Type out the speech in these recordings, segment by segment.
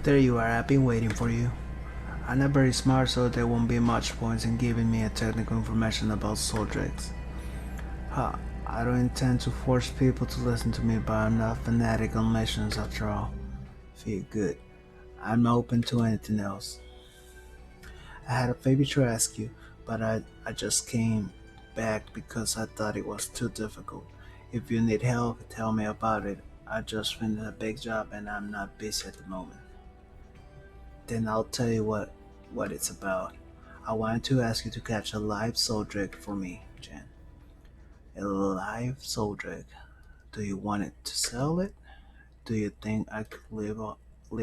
There you are, I've been waiting for you. I'm not very smart, so there won't be much points in giving me a technical information about SoulWorkers. Huh, I don't intend to force people to listen to me, but I'm not fanatic on missions after all. Feel good. I'm open to anything else. I had a favor to ask you, but I just came back because I thought it was too difficult. If you need help, tell me about it. I just finished a big job and I'm not busy at the moment. Then I'll tell you what it's about. I wanted to ask you to catch a live soul drake for me, Jen. A live soul drake. Do you want it to sell it? Do you think I could live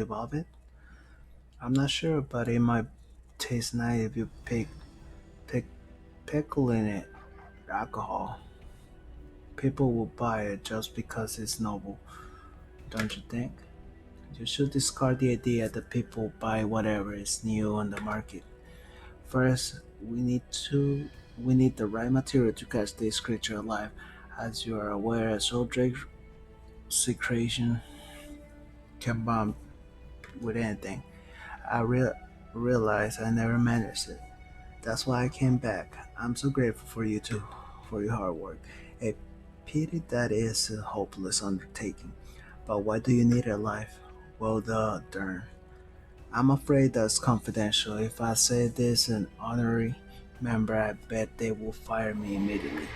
off it? I'm not sure, but it might taste nice if you pick pickle in it alcohol. People will buy it just because it's noble, don't you think? You should discard the idea that people buy whatever is new on the market. First, we need the right material to catch this creature alive. As you are aware, a soul drake secretion can bond with anything. I realized I never managed it. That's why I came back. I'm so grateful for you too, for your hard work. A pity that is a hopeless undertaking. But why do you need it alive? Well, the darn. I'm afraid that's confidential. If I say this an honorary member, I bet they will fire me immediately.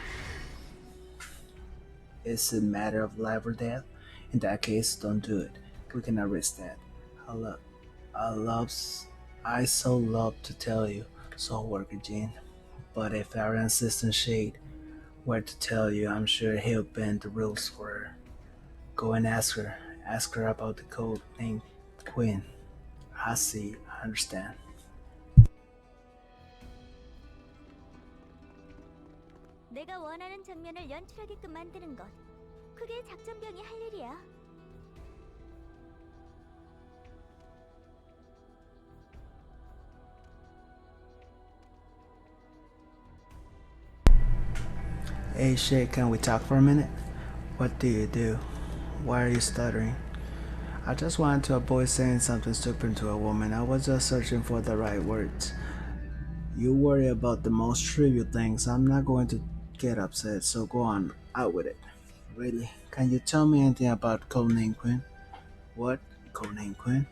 It's a matter of life or death. In that case, don't do it. We cannot risk that. I love, I love, I so love to tell you, Soul Worker Jean. But if our insistent shade were to tell you, I'm sure he'll bend the rules for her. Go and ask her. Ask her about the code name Quinn. I see. I understand. 내가 원하는 장면을 연출하게끔 만드는 것. 그게 작전병이 할 일이야. Hey Shay, can we talk for a minute? What do you do? Why are you stuttering? I just wanted to avoid saying something stupid to a woman. I was just searching for the right words. You worry about the most trivial things. I'm not going to get upset, so go on, out with it. Really? Can you tell me anything about Codename Quinn? What? Codename Quinn?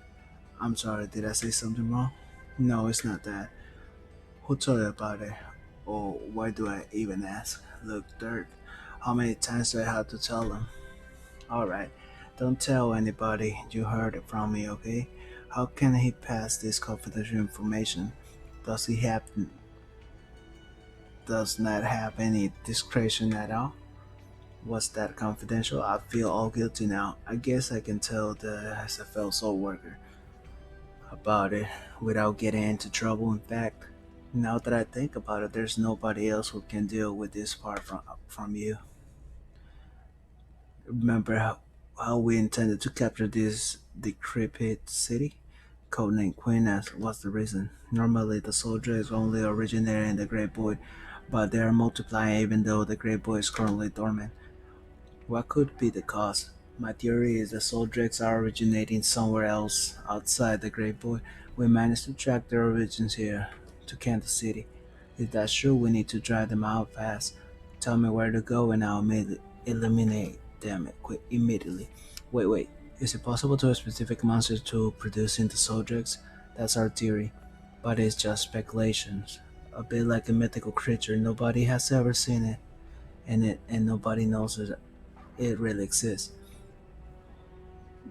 I'm sorry, did I say something wrong? No, it's not that. Who told you about it? Or why do I even ask? Look, Dirk, how many times do I have to tell them? Alright, don't tell anybody you heard it from me, okay? How can he pass this confidential information? Does he have does not have any discretion at all? Was that confidential? I feel all guilty now. I guess I can tell the SFL soul worker about it without getting into trouble. In fact, now that I think about it, there's nobody else who can deal with this part from you. Remember how we intended to capture this decrepit city? Codename Queen as was the reason. Normally, the soldiers only originate in the Great Void, but they are multiplying even though the Great Void is currently dormant. What could be the cause? My theory is the soldiers are originating somewhere else outside the Great Void. We managed to track their origins here, to Kansas City. If that's true, we need to drive them out fast. Tell me where to go and I'll eliminate them immediately. Wait. Is it possible to a specific monster to produce into soldiers? That's our theory, but it's just speculations. A bit like a mythical creature, nobody has ever seen it, and nobody knows it really exists.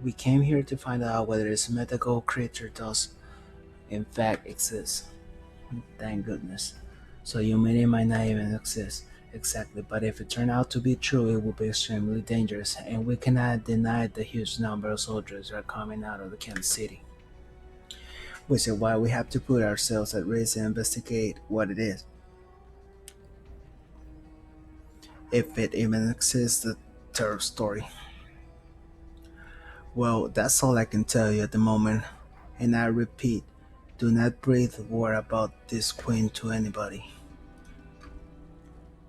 We came here to find out whether this mythical creature does in fact exist. Thank goodness. So you mean it might not even exist. Exactly, but if it turned out to be true, it would be extremely dangerous, and we cannot deny the huge number of soldiers that are coming out of the Kansas City. Which is why we have to put ourselves at risk and investigate what it is. If it even exists, the third story. Well, that's all I can tell you at the moment, and I repeat, do not breathe a word about this queen to anybody.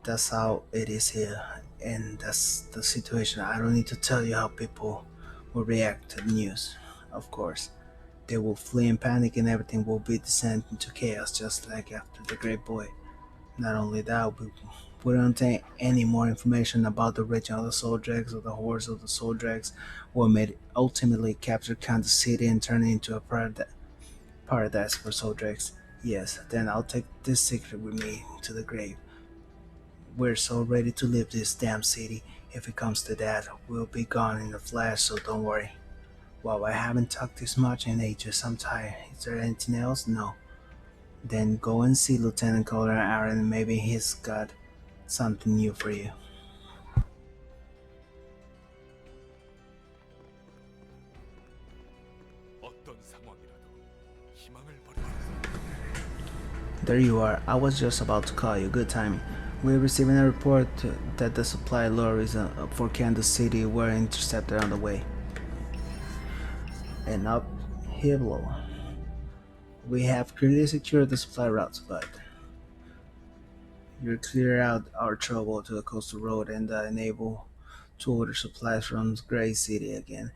That's how it is here, and that's the situation. I don't need to tell you how people will react to the news, of course. They will flee in panic and everything will be descended into chaos just like after the Great Boy. Not only that, we don't take any more information about the region of the Soul Dregs or the hordes of the Soul Dregs who may ultimately capture Kansas City and turn it into a paradise for Soul Dregs. Yes, then I'll take this secret with me to the grave. We're so ready to leave this damn city. If it comes to that, we'll be gone in a flash, so don't worry. Wow, I haven't talked this much in ages. I'm tired. Is there anything else? No. Then go and see Lieutenant Colonel Aaron. Maybe he's got something new for you. 어떤 상황이라도 희망을 버리지 There you are. I was just about to call you. Good timing. We're receiving a report that the supply lorries for Kansas City were intercepted on the way. And up here below. We have clearly secured the supply routes, but you clear out our trouble to the coastal road and enable to order supplies from Gray City again.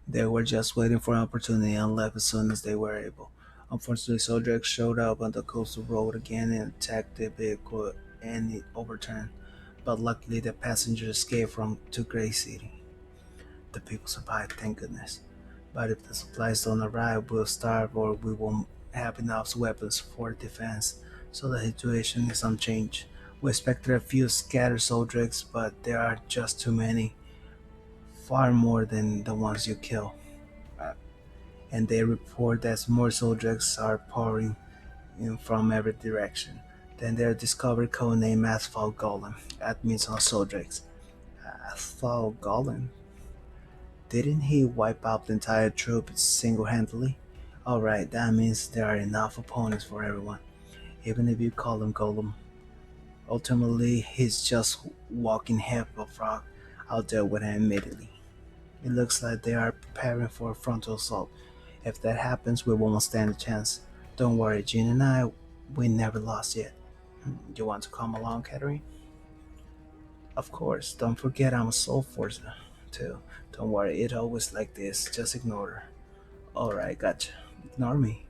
They were just waiting for an opportunity and left as soon as they were able. Unfortunately, soldiers showed up on the coastal road again and attacked the vehicle and it overturned. But luckily, the passengers escaped from to Gray City. The people survived, thank goodness. But if the supplies don't arrive, we'll starve or we won't have enough weapons for defense. So the situation is unchanged. We expected a few scattered soldiers, but there are just too many, far more than the ones you kill. Uh, And they report that more soldiers are pouring in from every direction. Then they discovered codenamed Asphalt Golem. That means on soldiers. Asphalt Golem? Didn't he wipe out the entire troop single-handedly? Alright, that means there are enough opponents for everyone, even if you call him Golem. Ultimately, he's just walking heap of rock. I'll deal with him immediately. It looks like they are preparing for a frontal assault. If that happens, we won't stand a chance. Don't worry, Jean and I, we never lost yet. You want to come along, Catherine? Of course, don't forget I'm a soul forcer, too. Don't worry, it's always like this, just ignore her. Alright, gotcha. Ignore me.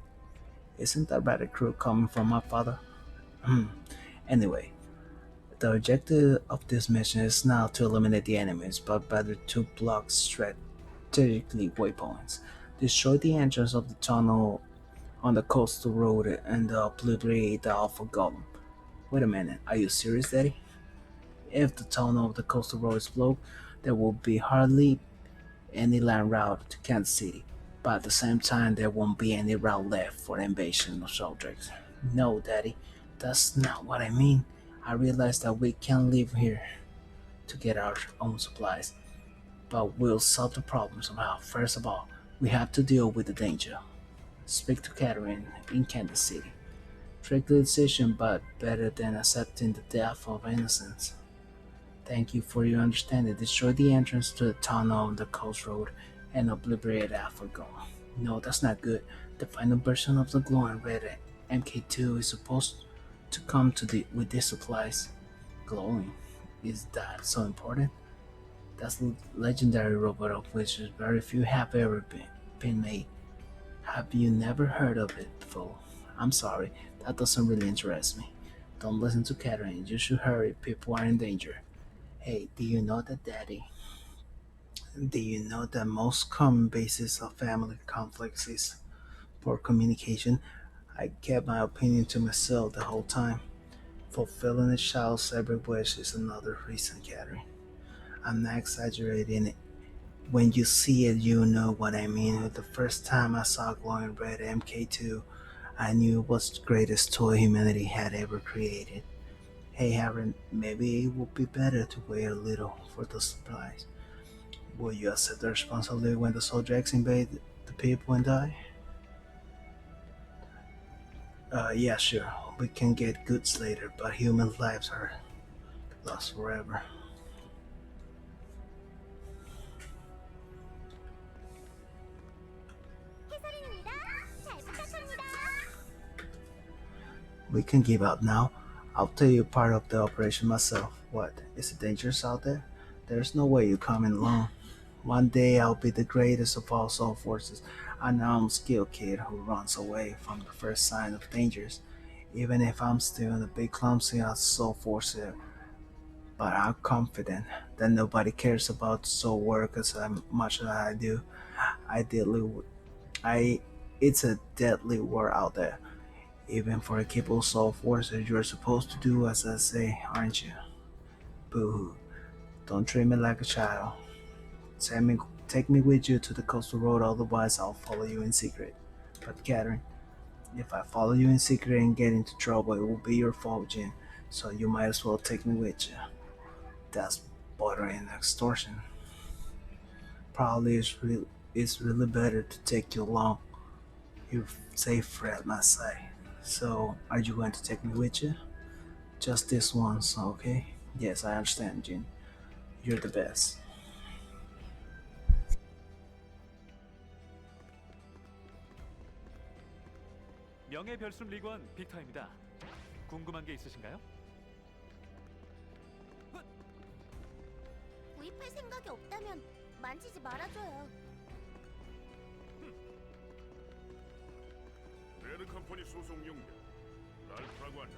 Isn't that bad a crew coming from my father? Hmm. Anyway, the objective of this mission is now to eliminate the enemies, but better to block strategically waypoints. Destroy the entrance of the tunnel on the coastal road and obliterate the Alpha Golem. Wait a minute, are you serious, Daddy? If the tunnel of the coastal road is blocked, there will be hardly any land route to Kansas City, but at the same time there won't be any route left for the invasion of soldiers. No, Daddy, that's not what I mean. I realize that we can't live here to get our own supplies, but we'll solve the problem somehow. First of all, we have to deal with the danger. Speak to Catherine in Kansas City. Tricky decision, but better than accepting the death of innocents. Thank you for your understanding. Destroy the entrance to the tunnel on the coast road and obliterate Africa. No, that's not good. The final version of the glowing red MK2 is supposed to come with these supplies. Glowing? Is that so important? That's a legendary robot of which very few have ever been made. Have you never heard of it before? I'm sorry, that doesn't really interest me. Don't listen to Catherine. You should hurry. People are in danger. Hey, do you know that, Daddy? Do you know that most common basis of family conflicts is poor communication? I kept my opinion to myself the whole time. Fulfilling a child's every wish is another reason, Catherine. I'm not exaggerating it. When you see it, you know what I mean. The first time I saw glowing red MK2, I knew it was the greatest toy humanity had ever created. Hey, Aaron, maybe it would be better to wait a little for the supplies. Will you accept the responsibility when the soldiers invade the people and die? Yeah, sure. We can get goods later, but human lives are lost forever. 해설인입니다. 잘 부탁합니다. We can give up now. I'll tell you part of the operation myself. What? Is it dangerous out there? There's no way you're coming alone. One day I'll be the greatest of all soul forces, an unskilled kid who runs away from the first sign of dangers, even if I'm still a bit clumsy as soul forcer. But I'm confident that nobody cares about soul work as much as I do. I deadly, I, it's a deadly war out there. Even for a capable soul forcer, you're supposed to do as I say, aren't you? Boo-hoo. Don't treat me like a child. Take me, take me with you to the coastal road, otherwise I'll follow you in secret. But Catherine, if I follow you in secret and get into trouble, it will be your fault, Jim. So you might as well take me with you. That's bordering extortion. Probably it's really better to take you along. You're safer at my side. So, are you going to take me with you? Just this once, okay? Yes, I understand, Jin. You're the best. 명예별숨 리건 빅터입니다. 궁금한 게 있으신가요? 구입할 생각이 없다면 만지지 말아줘요. 레드 컴퍼니 소속 용병 랄프라고 한다.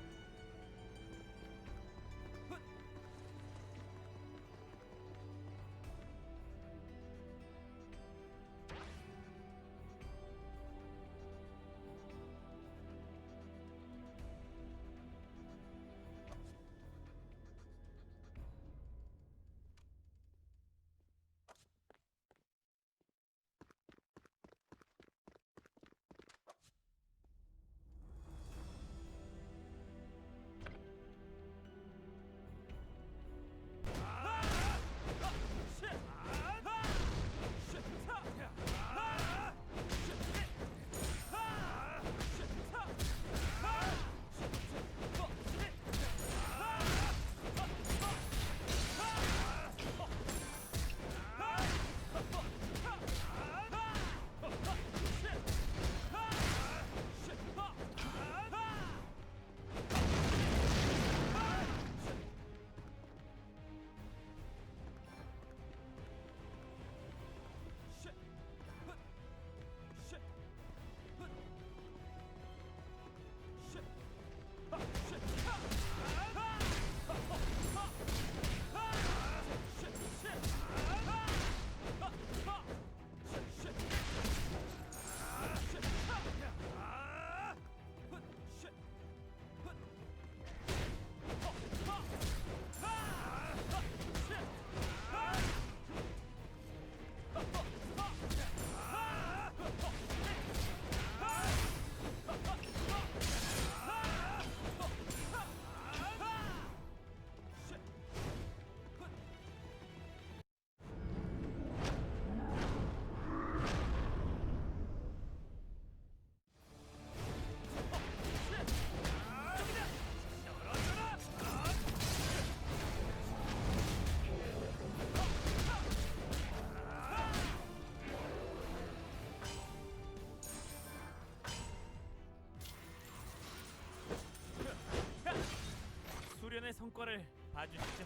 수련의 성과를 봐주시죠.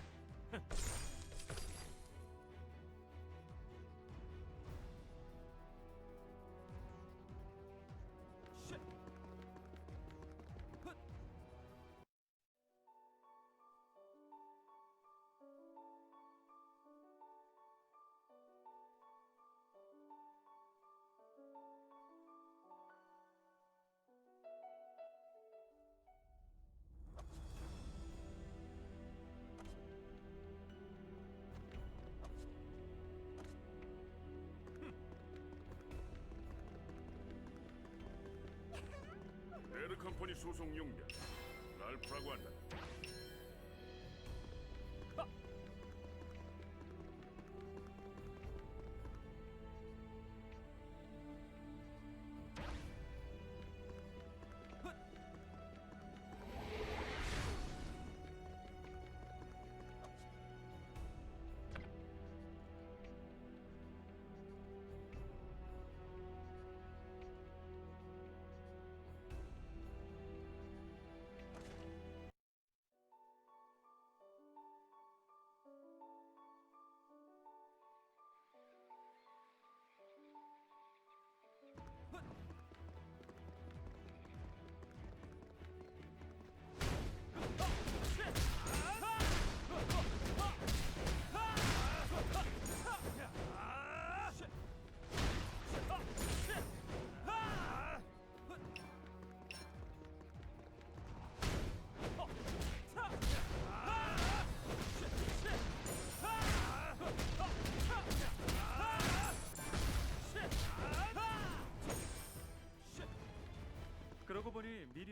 레드 컴퍼니 소속 용병 랄프라고 한다.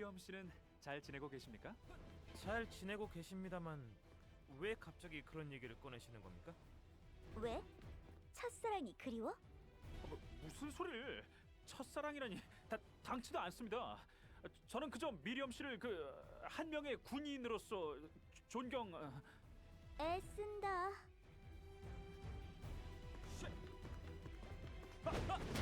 미리엄 씨는 잘 지내고 계십니까? 잘 지내고 계십니다만 왜 갑자기 그런 얘기를 꺼내시는 겁니까? 왜? 첫사랑이 그리워? 무슨 소리를? 첫사랑이라니 당치도 않습니다. 저는 그저 미리엄 씨를 그 한 명의 군인으로서 존경. 애쓴다. 떨어져라!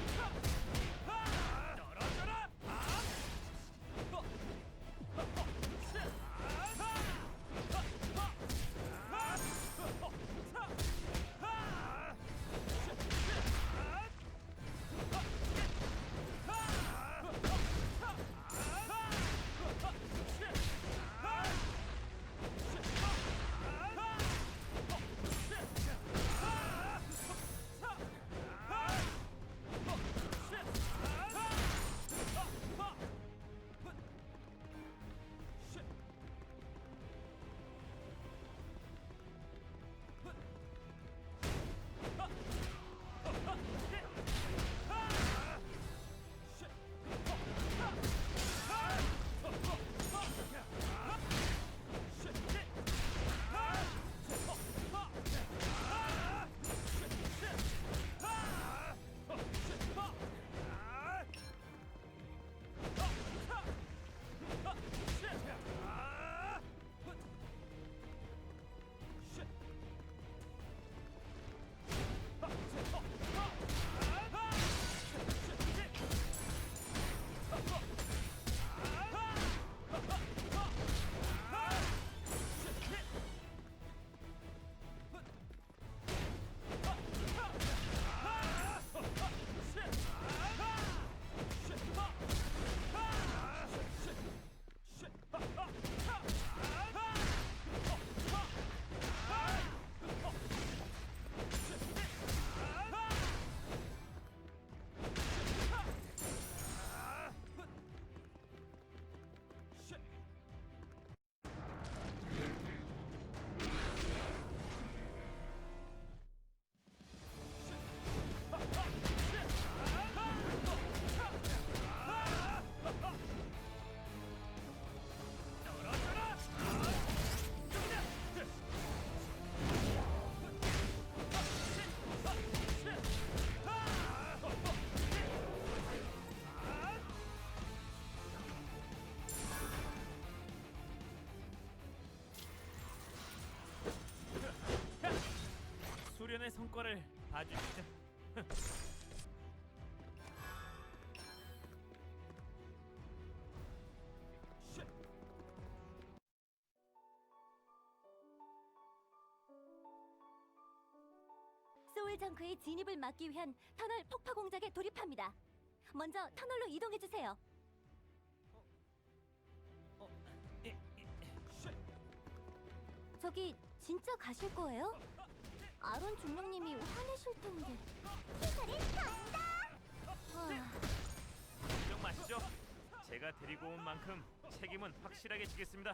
수련의 성과를 봐주시죠. 소울 정크의 진입을 막기 위한 터널 폭파 공작에 돌입합니다. 먼저 터널로 이동해 주세요. 저기 진짜 가실 거예요? 아론 중령님이 화내실 텐데. 기사를 간다. 걱정 마시죠. 제가 데리고 온 만큼 책임은 확실하게 지겠습니다.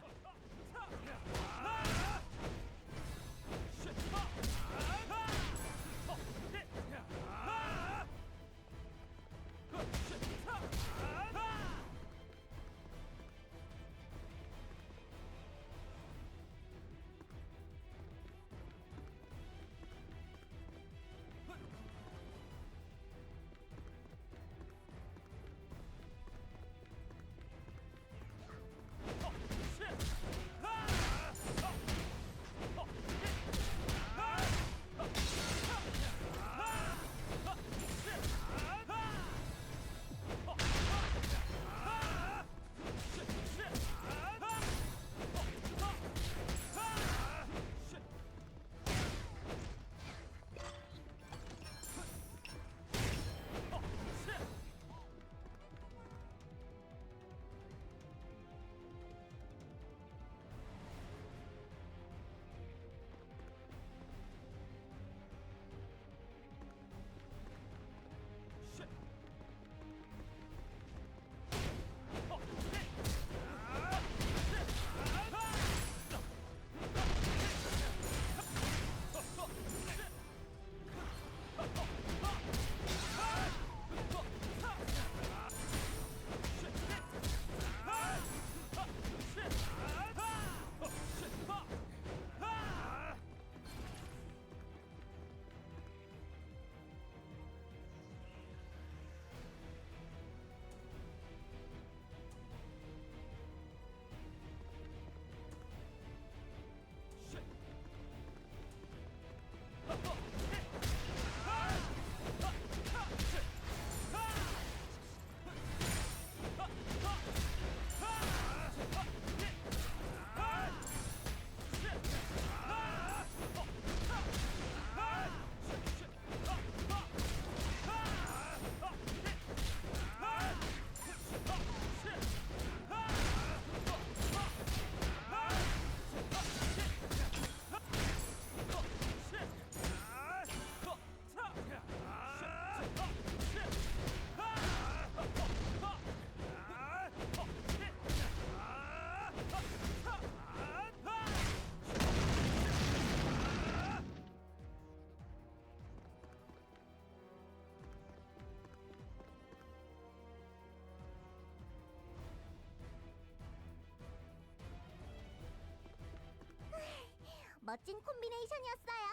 멋진 콤비네이션이었어요.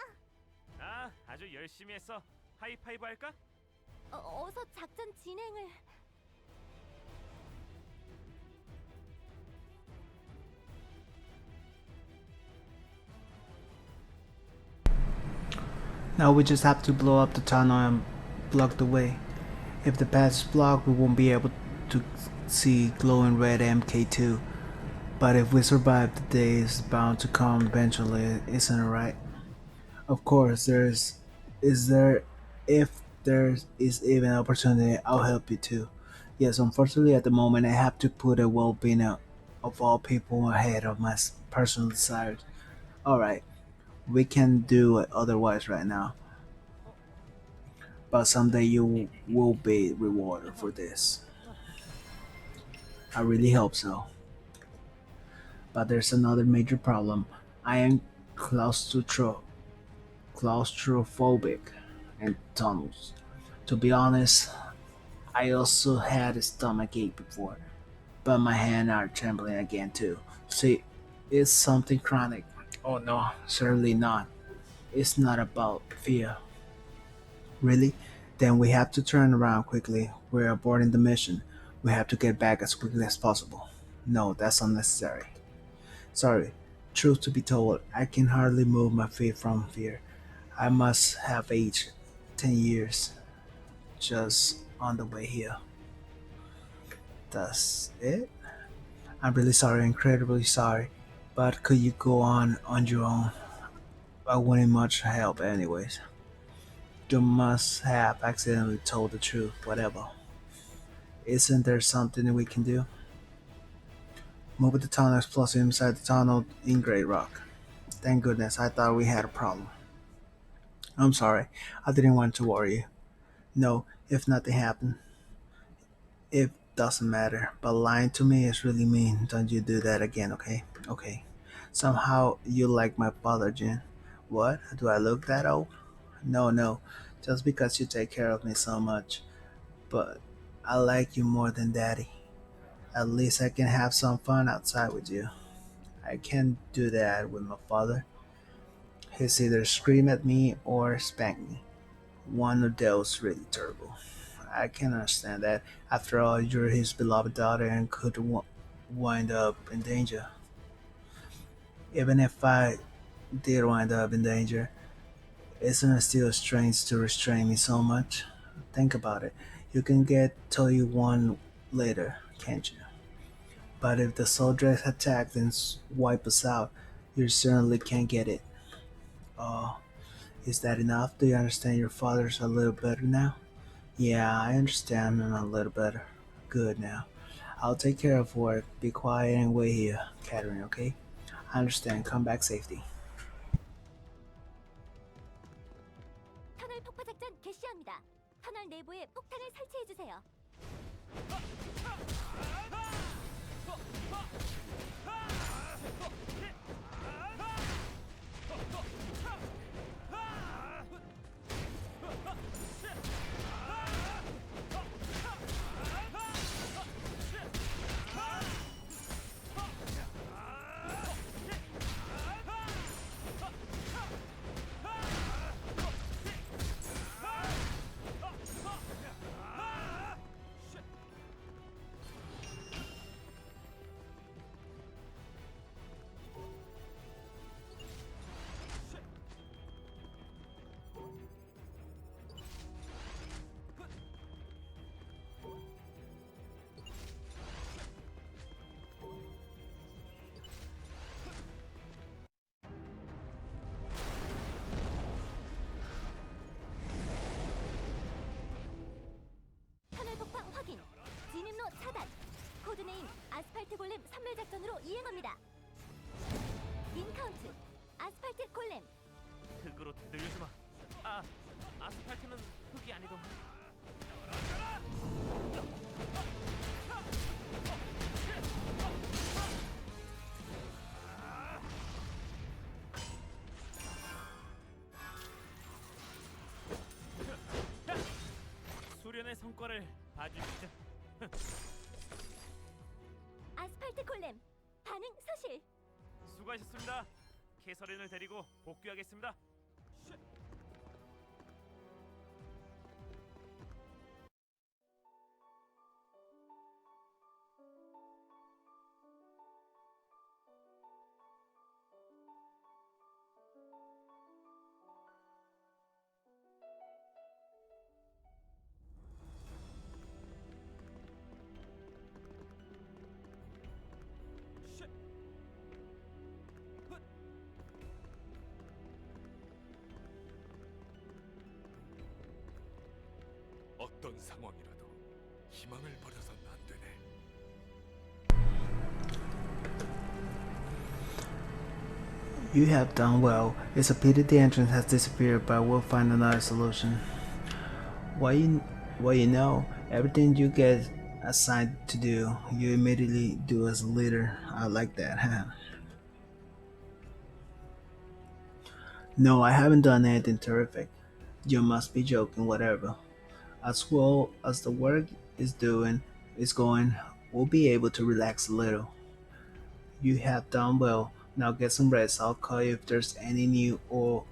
아, 아주 열심히 했어. 하이파이브 할까? 어서 작전 진행을. Now we just have to blow up the tunnel and block the way. If the path is blocked, we won't be able to see glowing red MK2. But if we survive, the day is bound to come eventually, isn't it right? Of course, if there is even an opportunity, I'll help you too. Yes, unfortunately, at the moment, I have to put the well-being of all people ahead of my personal desires. Alright, we can do it otherwise right now, but someday you will be rewarded for this. I really hope so. But there's another major problem. I am claustrophobic in tunnels. To be honest, I also had a stomach ache before, but my hands are trembling again too. See, it's something chronic. Oh no, certainly not. It's not about fear. Really? Then we have to turn around quickly. We're aborting the mission. We have to get back as quickly as possible. No, that's unnecessary. Sorry. Truth to be told, I can hardly move my feet from fear. I must have aged 10 years just on the way here. That's it? I'm really sorry, incredibly sorry. But could you go on your own? I wouldn't much help anyways. You must have accidentally told the truth, whatever. Isn't there something we can do? Move the tunnel explosive inside the tunnel in Greyrock. Thank goodness, I thought we had a problem. I'm sorry, I didn't want to worry you. No, if nothing happened, it doesn't matter. But lying to me is really mean. Don't you do that again, okay? Okay. Somehow you like my father, Jen. What? Do I look that old? No, no. Just because you take care of me so much. But I like you more than daddy. At least I can have some fun outside with you. I can't do that with my father. He's either scream at me or spank me. One of those really terrible. I can understand that. After all, you're his beloved daughter and could wind up in danger. Even if I did wind up in danger, isn't it still strange to restrain me so much? Think about it. You can get till you want later, can't you? But if the soldiers attack and wipe us out, you certainly can't get it. Oh, is that enough? Do you understand your father's a little better now? Yeah, I understand him a little better. Good now. I'll take care of work. Be quiet and wait here, Catherine, okay? I understand. Come back safety. 터널 폭파 작전 개시합니다. 터널 내부에 폭탄을 설치해 주세요. 터널 폭파 확인. 진입로 차단. 코드네임 아스팔트 골렘 선멸 작전으로 이행합니다. 인카운트 아스팔트 골렘. 흙으로 들지 마. 아, 아스팔트는 흙이 아니던. 수련의 성과를 봐주시죠. 아스팔트 골렘 반응 서실. 수고하셨습니다. 캐서린을 데리고 복귀하겠습니다. 어떤 상황이라도 희망을 버려서는 안 되네. You have done well. It's a pity the entrance has disappeared, but we'll find another solution. Well, you know, everything you get assigned to do, you immediately do as a leader. I like that. No, I haven't done anything terrific. You must be joking, whatever. As well as the work is going, we'll be able to relax a little. You have done well. Now get some rest. I'll call you if there's any new or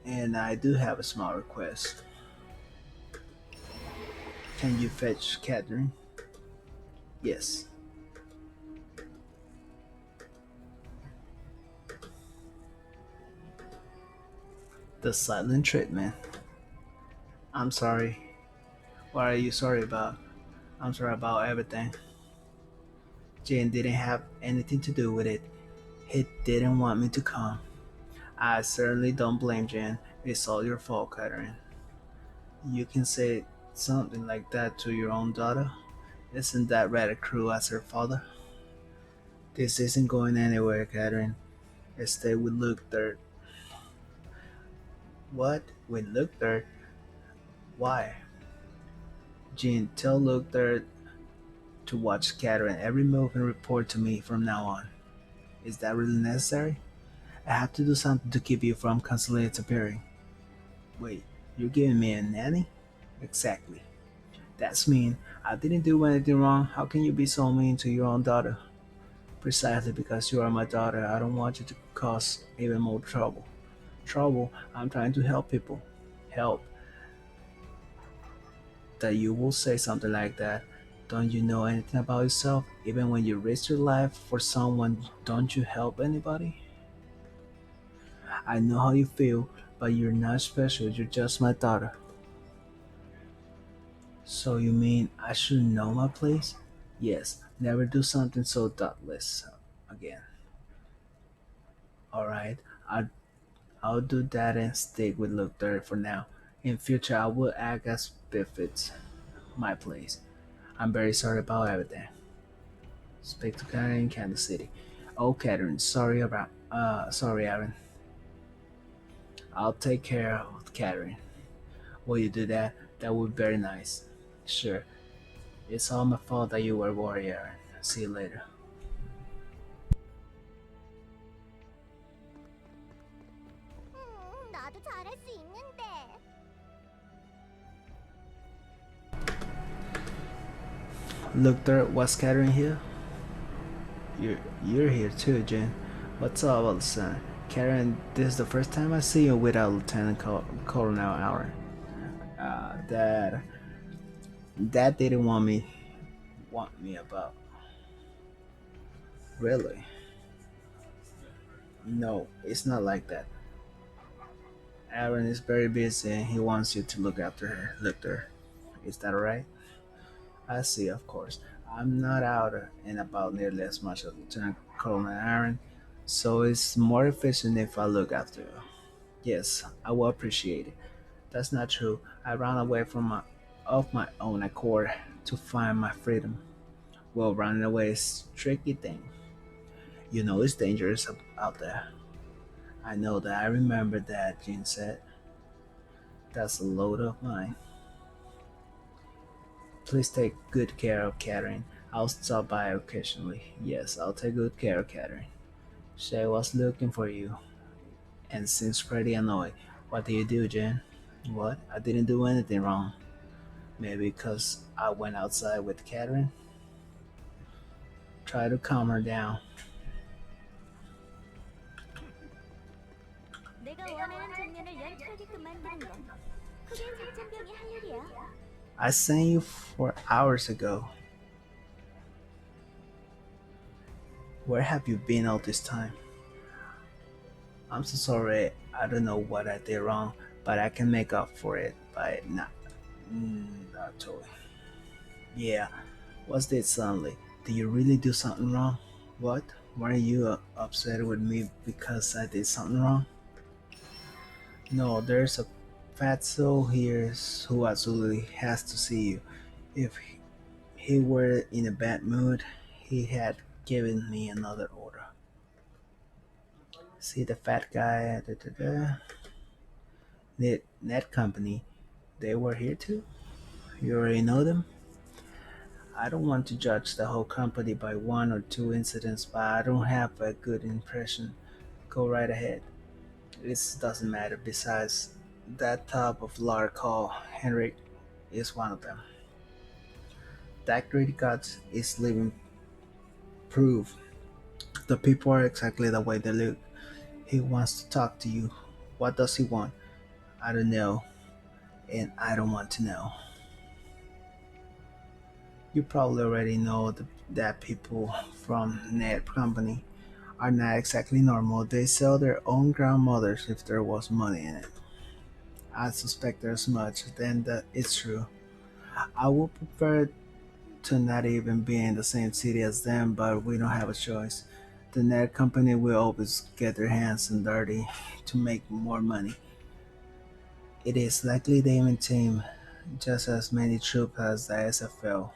and I do have a small request. Can you fetch Catherine? Yes. The silent treatment. I'm sorry. What are you sorry about? I'm sorry about everything. Jane didn't have anything to do with it. He didn't want me to come. I certainly don't blame Jen. It's all your fault, Catherine. You can say something like that to your own daughter? Isn't that rather cruel as her father? This isn't going anywhere, Catherine. Stay with Luke Third. What? With Luke Third? Why? Jean, tell Luke Third to watch Catherine every move and report to me from now on. Is that really necessary? I have to do something to keep you from constantly disappearing. Wait, you're giving me a nanny? Exactly. That's mean. I didn't do anything wrong. How can you be so mean to your own daughter? Precisely because you are my daughter, I don't want you to cause even more trouble. Trouble? I'm trying to help people. Help. That you will say something like that. Don't you know anything about yourself? Even when you risk your life for someone, don't you help anybody? I know how you feel, but you're not special. You're just my daughter. So you mean I should know my place? Yes, never do something so thoughtless again. Alright, I'll do that and stick with Luke Third for now. In future I will act as befits my place. I'm very sorry about everything. Speak to Karen in Kansas City. Oh Catherine, sorry Aaron. I'll take care of Catherine. Will you do that? That would be very nice. Sure. It's all my fault that you were worried, Aaron. See you later. 나도 잘할 수 있는데. Look there, what's Catherine here? You're here too, Jen. What's up, all of a sudden? Karen, this is the first time I see you without Colonel Aaron. That didn't want me about. Really? No, it's not like that. Aaron is very busy and he wants you to look after her. Look there. Is that alright? I see, of course. I'm not out and about nearly as much as Lieutenant Colonel Aaron, so it's more efficient if I look after you. Yes, I will appreciate it. That's not true. I ran away of my own accord to find my freedom. Well, running away is a tricky thing. You know it's dangerous out there. I know that. I remember that, Jean said. That's a load of mine. Please take good care of Catherine. I'll stop by occasionally. Yes, I'll take good care of Catherine. She was looking for you and seems pretty annoyed. What did you do, Jen? What? I didn't do anything wrong. Maybe because I went outside with Catherine? Try to calm her down. 내가 원하는 장면을 연출하게끔 만드는 건 그게 작전병이 할 일이야. I sent you 4 hours ago. Where have you been all this time? I'm so sorry. I don't know what I did wrong, but I can make up for it by not totally. Yeah, what's this suddenly? Did you really do something wrong? What? Why are you upset with me because I did something wrong? No, there's a fatso here who absolutely has to see you. If he were in a bad mood, he had given me another order. See the fat guy? Net company. They were here too? You already know them? I don't want to judge the whole company by 1 or 2 incidents, but I don't have a good impression. Go right ahead. It doesn't matter. Besides, that type of lark call, Henrik, is one of them. That greedy god is living proof. The people are exactly the way they look. He wants to talk to you. What does he want? I don't know, and I don't want to know. You probably already know that people from Net Company are not exactly normal. They sell their own grandmothers if there was money in it. I suspect there's much, then that it's true. I would prefer to not even be in the same city as them, but we don't have a choice. The Net Company will always get their hands in dirty to make more money. It is likely they maintain just as many troops as the SFL,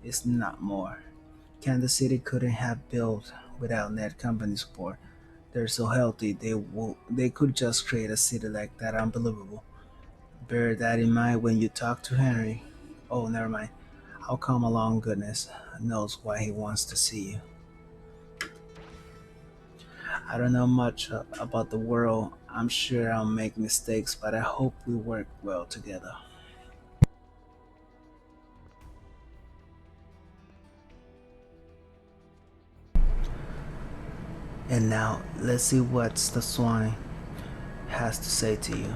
if not more. Kansas City couldn't have built without Net Company support. They're so healthy they could just create a city like that. Unbelievable. Bear that in mind when you talk to Henry. Oh, never mind. I'll come along. Goodness knows why he wants to see you. I don't know much about the world. I'm sure I'll make mistakes, but I hope we work well together. And now let's see what the swine has to say to you.